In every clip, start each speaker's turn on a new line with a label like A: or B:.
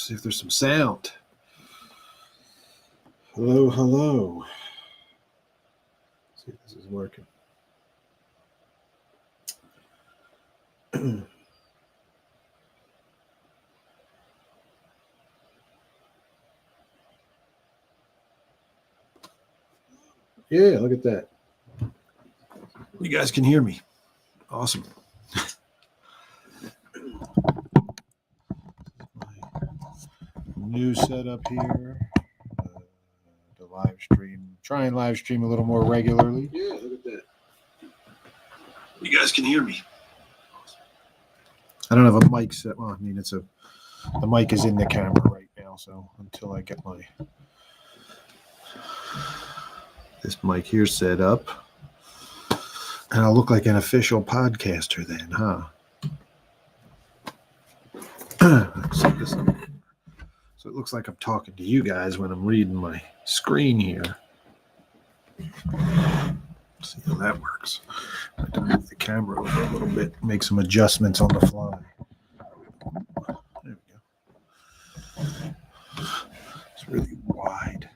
A: See if there's some sound. Hello, hello. Let's see if this is working. Yeah, look at that. You guys can hear me. Awesome. New setup here. The live stream. Try and live stream a little more regularly. Yeah, look at that. You guys can hear me. I don't have a mic set. Well, I mean, the mic is in the camera right now. So until I get this mic here set up, and I'll look like an official podcaster then, huh? So it looks like I'm talking to you guys when I'm reading my screen here. See how that works. I have to move the camera over a little bit, make some adjustments on the fly. There we go. It's really wide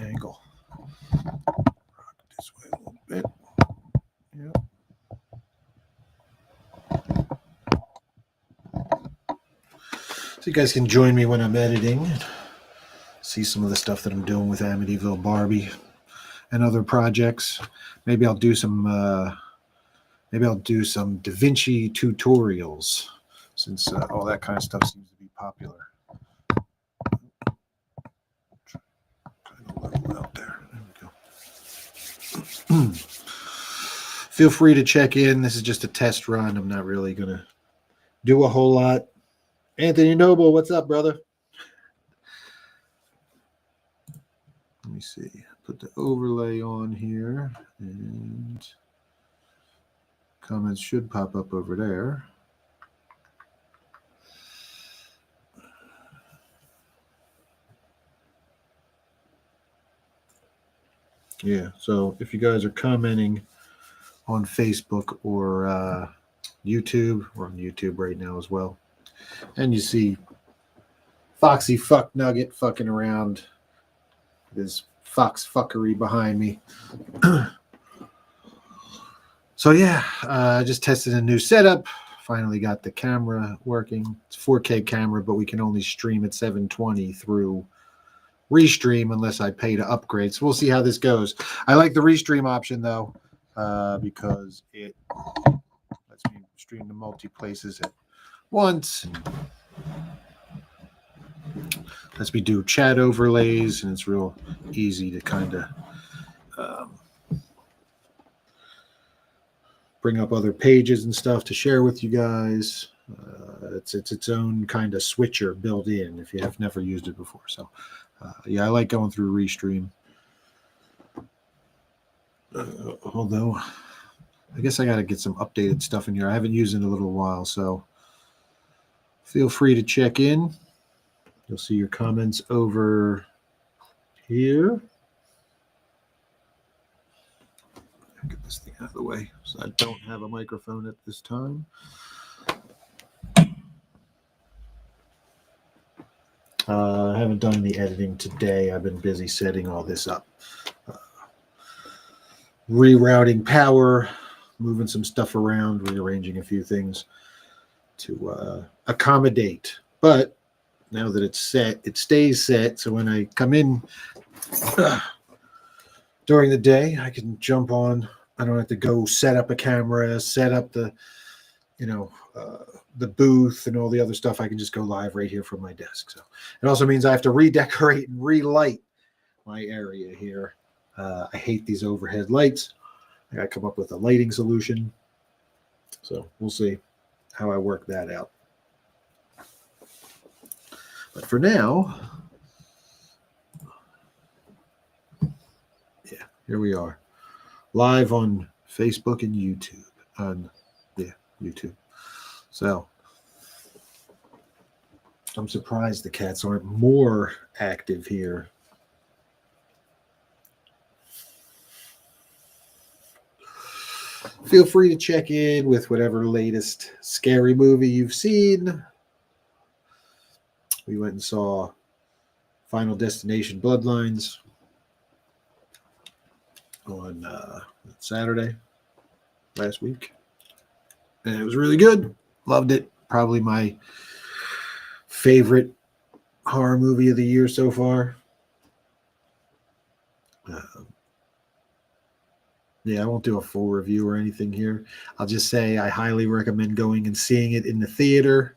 A: angle. Rock it this way a little bit. Yep. So you guys can join me when I'm editing and see some of the stuff that I'm doing with Amityville Barbie and other projects. Maybe I'll do some Da Vinci tutorials, since all that kind of stuff seems to be popular. Kind of level out there. There we go. Feel free to check in. This is just a test run. I'm not really gonna do a whole lot. Anthony Noble, what's up, brother? Let me see. Put the overlay on here, and comments should pop up over there. Yeah, so if you guys are commenting on Facebook or YouTube, we're on YouTube right now as well, and you see Foxy Fuck Nugget fucking around with his fox fuckery behind me. So yeah, I just tested a new setup. Finally got the camera working. It's a 4K camera, but we can only stream at 720 through Restream unless I pay to upgrade. So we'll see how this goes. I like the Restream option though, because it lets me stream to multi places at once. Lets me do chat overlays, and it's real easy to kind of bring up other pages and stuff to share with you guys. It's its own kind of switcher built in if you have never used it before. So yeah, I like going through Restream. Although I guess I got to get some updated stuff in here. I haven't used it in a little while, so feel free to check in. You'll see your comments over here. Get this thing out of the way so I don't have a microphone at this time. I haven't done any editing today. I've been busy setting all this up. Rerouting power, moving some stuff around, rearranging a few things to accommodate. But now that it's set, it stays set. So when I come in during the day, I can jump on. I don't have to go set up a camera, set up the booth and all the other stuff. I can just go live right here from my desk. So it also means I have to redecorate and relight my area here. I hate these overhead lights. I got to come up with a lighting solution. So we'll see how I work that out. But for now, yeah, here we are, live on Facebook and YouTube. YouTube. So I'm surprised the cats aren't more active here. Feel free to check in with whatever latest scary movie you've seen. We went and saw Final Destination Bloodlines on Saturday last week. And it was really good. Loved it. Probably my favorite horror movie of the year so far. Yeah, I won't do a full review or anything here. I'll just say I highly recommend going and seeing it in the theater.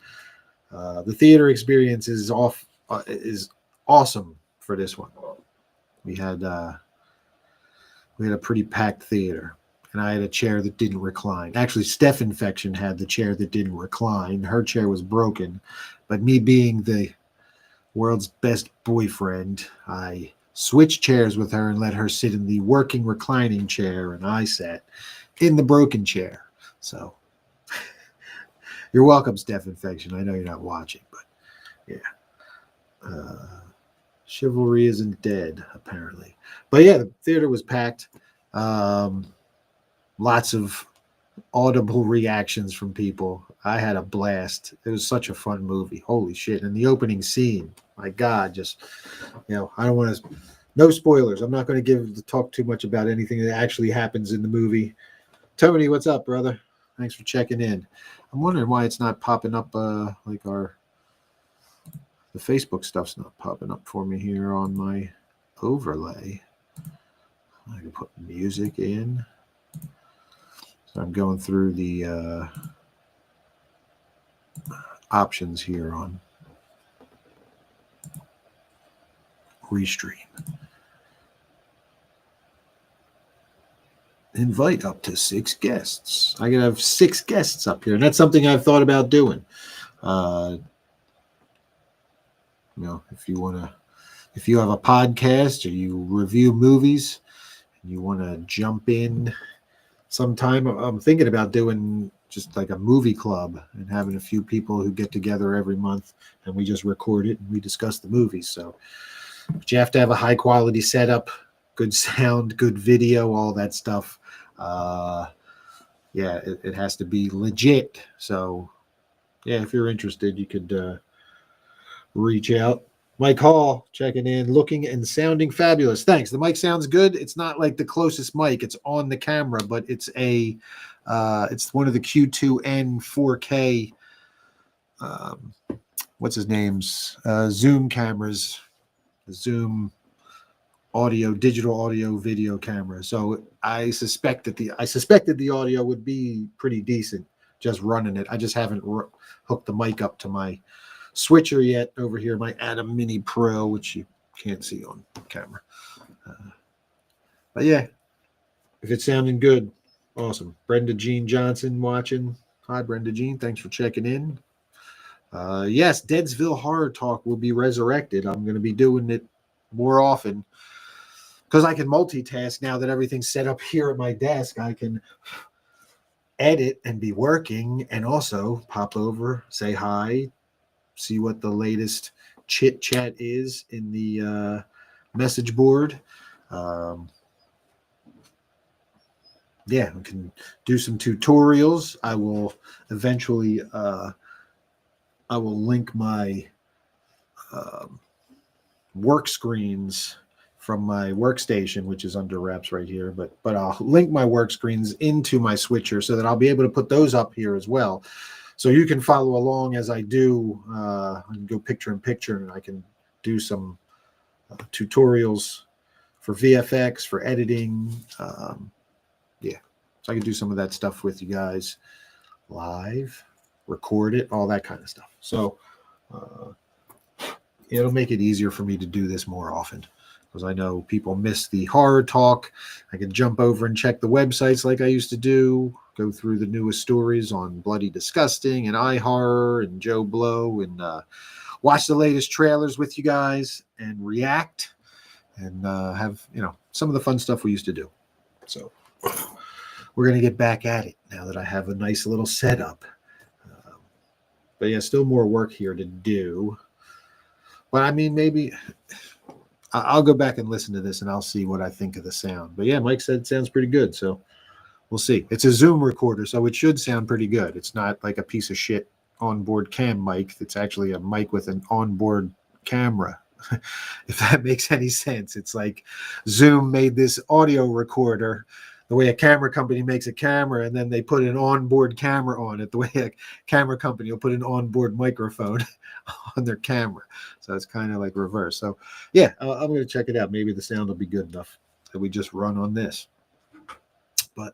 A: The theater experience is awesome for this one. We had a pretty packed theater, and I had a chair that didn't recline. Actually, Steph Infection had the chair that didn't recline. Her chair was broken, but me being the world's best boyfriend, I switched chairs with her and let her sit in the working reclining chair, and I sat in the broken chair. So you're welcome, Steph Infection. I know you're not watching, but yeah. Chivalry isn't dead, apparently. But yeah, the theater was packed. Lots of audible reactions from people. I had a blast. It was such a fun movie. Holy shit. And the opening scene, my God, just, I don't want to, no spoilers. I'm not going to talk too much about anything that actually happens in the movie. Tony, what's up, brother? Thanks for checking in. I'm wondering why it's not popping up the Facebook stuff's not popping up for me here on my overlay. I can put music in. So I'm going through the options here on Restream. Invite up to 6 guests. I can have 6 guests up here, and that's something I've thought about doing. If you have a podcast or you review movies and you want to jump in sometime, I'm thinking about doing just like a movie club and having a few people who get together every month and we just record it and we discuss the movies. So, but you have to have a high quality setup, good sound, good video, all that stuff. It has to be legit. So, yeah, if you're interested, you could reach out. Mike Hall checking in, looking and sounding fabulous. Thanks. The mic sounds good. It's not like the closest mic. It's on the camera, but it's it's one of the Q2N 4K. What's his name's Zoom cameras, the Zoom digital audio video camera. So I suspected the audio would be pretty decent just running it. I just haven't hooked the mic up to my switcher yet over here, my Atom Mini Pro, which you can't see on camera. But yeah, if it's sounding good, awesome. Brenda Jean Johnson watching. Hi, Brenda Jean. Thanks for checking in. Yes, Deadsville Horror Talk will be resurrected. I'm going to be doing it more often because I can multitask now that everything's set up here at my desk. I can edit and be working and also pop over, say hi, see what the latest chit chat is in the message board. We can do some tutorials. I will eventually I will link my work screens from my workstation, which is under wraps right here, but I'll link my work screens into my switcher so that I'll be able to put those up here as well. So you can follow along as I do. I can go picture in picture, and I can do some tutorials for VFX, for editing. So I can do some of that stuff with you guys live, record it, all that kind of stuff. So it'll make it easier for me to do this more often because I know people miss the horror talk. I can jump over and check the websites like I used to do, go through the newest stories on Bloody Disgusting and iHorror and Joe Blow, and watch the latest trailers with you guys and react and have some of the fun stuff we used to do. So we're going to get back at it now that I have a nice little setup. But yeah, still more work here to do. But I mean, maybe I'll go back and listen to this and I'll see what I think of the sound. But yeah, Mike said it sounds pretty good. So we'll see. It's a Zoom recorder, so it should sound pretty good. It's not like a piece of shit onboard cam mic. That's actually a mic with an onboard camera. If that makes any sense. It's like Zoom made this audio recorder the way a camera company makes a camera, and then they put an onboard camera on it the way a camera company will put an onboard microphone on their camera. So it's kind of like reverse. So yeah, I'm going to check it out. Maybe the sound will be good enough that we just run on this. But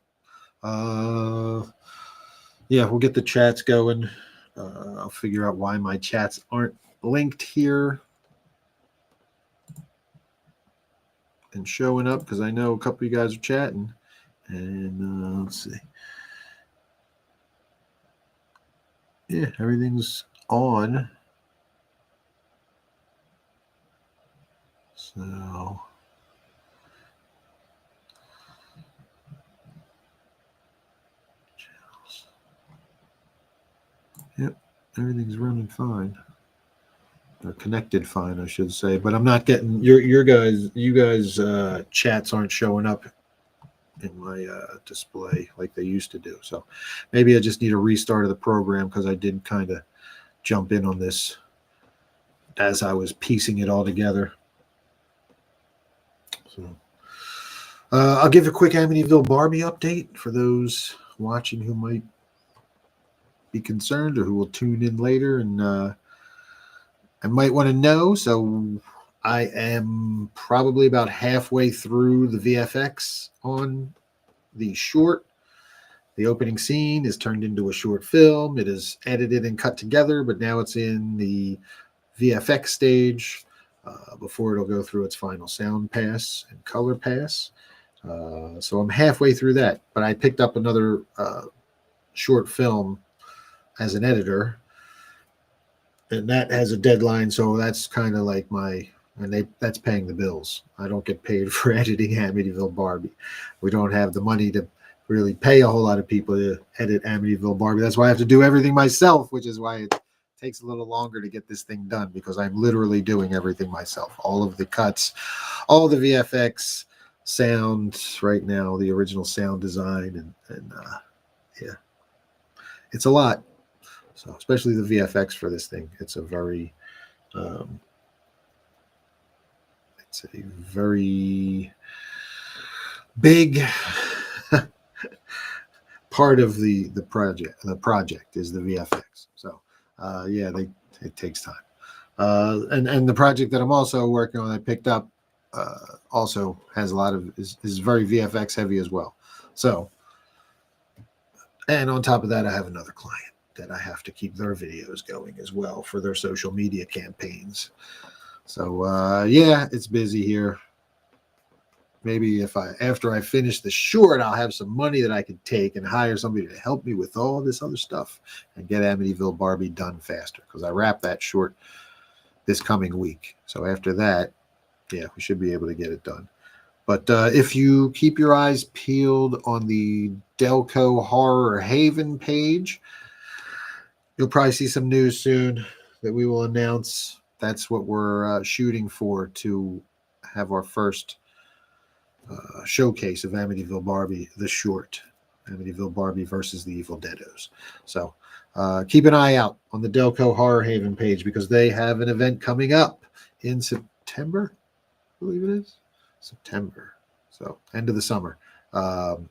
A: yeah, we'll get the chats going. I'll figure out why my chats aren't linked here and showing up, because I know a couple of you guys are chatting. And let's see. Yeah, everything's on. So yep, everything's running fine. Or connected fine, I should say. But I'm not getting you guys chats aren't showing up in my display like they used to do. So maybe I just need a restart of the program, because I did kind of jump in on this as I was piecing it all together. So I'll give a quick Amityville Barbie update for those watching who might be concerned or who will tune in later and I might want to know. So I am probably about halfway through the VFX on the short. The opening scene is turned into a short film. It is edited and cut together, but now it's in the VFX stage before it'll go through its final sound pass and color pass. So I'm halfway through that, but I picked up another short film as an editor, and that has a deadline. So that's kind of like that's paying the bills. I don't get paid for editing Amityville Barbie. We don't have the money to really pay a whole lot of people to edit Amityville Barbie. That's why I have to do everything myself, which is why it takes a little longer to get this thing done, because I'm literally doing everything myself. All of the cuts, all the VFX, sound right now, the original sound design, and yeah, it's a lot. So especially the VFX for this thing, it's a very big part of the project. The project is the VFX. So yeah, it takes time. And the project that I'm also working on, I picked up, also has a lot of is very VFX heavy as well. So, and on top of that, I have another client that I have to keep their videos going as well for their social media campaigns. So yeah, it's busy here. Maybe after I finish the short, I'll have some money that I could take and hire somebody to help me with all this other stuff and get Amityville Barbie done faster, because I wrap that short this coming week. So after that, yeah, we should be able to get it done. But if you keep your eyes peeled on the Delco Horror Haven page, you'll probably see some news soon that we will announce. That's what we're shooting for, to have our first showcase of Amityville Barbie, the short, Amityville Barbie versus the Evil Deados. So keep an eye out on the Delco Horror Haven page, because they have an event coming up in September, I believe it is. September. So end of the summer. And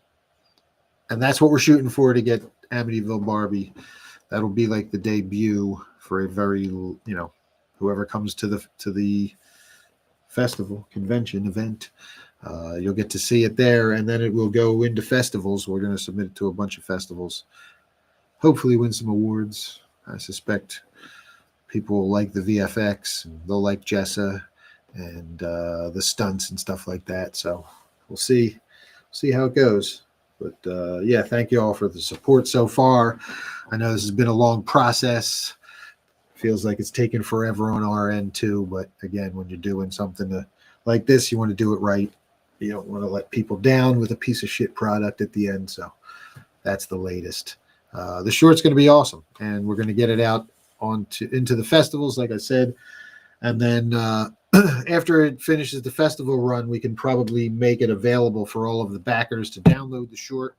A: that's what we're shooting for, to get Amityville Barbie. That'll be like the debut for a very, whoever comes to the festival, convention, event, you'll get to see it there, and then it will go into festivals. We're going to submit it to a bunch of festivals. Hopefully win some awards. I suspect people will like the VFX, and they'll like Jessa and the stunts and stuff like that. So we'll see how it goes. But yeah, thank you all for the support so far. I know this has been a long process. Feels like it's taken forever on our end too. But again, when you're doing something like this, you want to do it right. You don't want to let people down with a piece of shit product at the end. So that's the latest. The short's going to be awesome, and we're going to get it out into the festivals, like I said. And then after it finishes the festival run, we can probably make it available for all of the backers to download the short.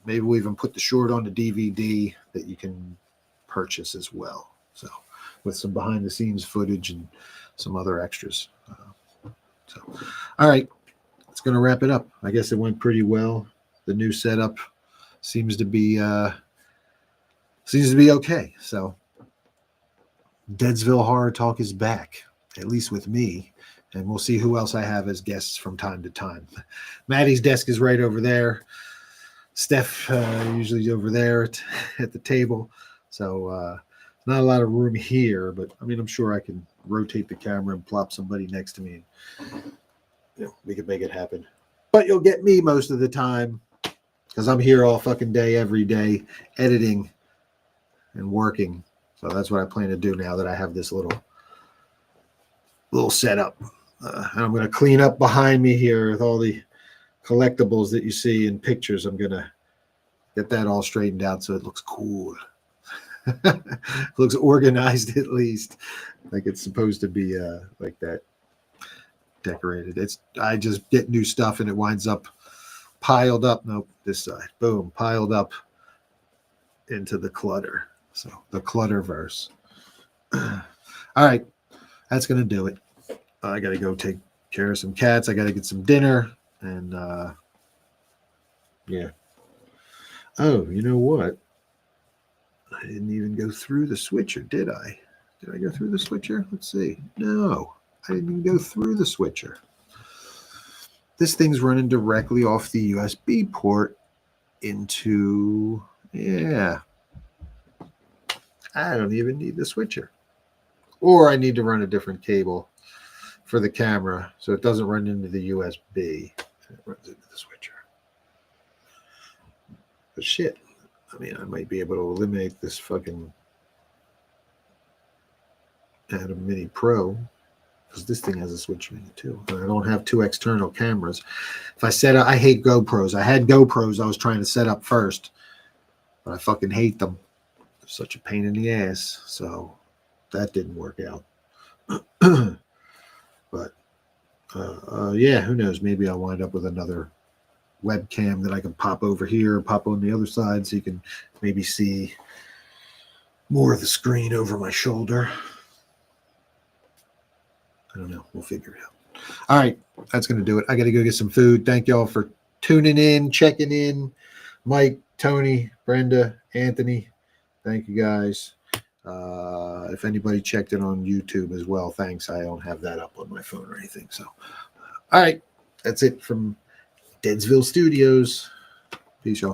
A: Maybe we'll even put the short on the DVD that you can purchase as well. So with some behind the scenes footage and some other extras. So, all right, it's going to wrap it up. I guess it went pretty well. The new setup seems to be okay. So Deadsville Horror Talk is back, at least with me, and we'll see who else I have as guests from time to time. Maddie's desk is right over there. Steph usually over there at the table. So not a lot of room here, but I mean, I'm sure I can rotate the camera and plop somebody next to me. And, we could make it happen. But you'll get me most of the time because I'm here all fucking day, every day, editing and working. So that's what I plan to do now that I have this little setup. And I'm going to clean up behind me here with all the collectibles that you see in pictures. I'm going to get that all straightened out so it looks cool. It looks organized, at least, like it's supposed to be like that, decorated. I just get new stuff and it winds up piled up. Nope, this side. Boom, piled up into the clutter. So the clutterverse. All right, that's going to do it. I got to go take care of some cats. I got to get some dinner. And yeah. Oh, you know what? I didn't even go through the switcher, did I? Did I go through the switcher? Let's see. No, I didn't even go through the switcher. This thing's running directly off the USB port into, yeah. I don't even need the switcher. Or I need to run a different cable for the camera so it doesn't run into the USB. It runs into the switcher. But shit. I mean, I might be able to eliminate this fucking Atom Mini Pro because this thing has a switch in it too. And I don't have two external cameras. If I set up, I hate GoPros. I had GoPros I was trying to set up first, but I fucking hate them. They're such a pain in the ass. So that didn't work out. But yeah, who knows? Maybe I'll wind up with another webcam that I can pop over here, pop on the other side so you can maybe see more of the screen over my shoulder. I don't know. We'll figure it out. All right. That's going to do it. I got to go get some food. Thank y'all for tuning in, checking in. Mike, Tony, Brenda, Anthony. Thank you guys. If anybody checked it on YouTube as well, thanks. I don't have that up on my phone or anything. So, all right. That's it from Deadsville Studios. Peace, y'all.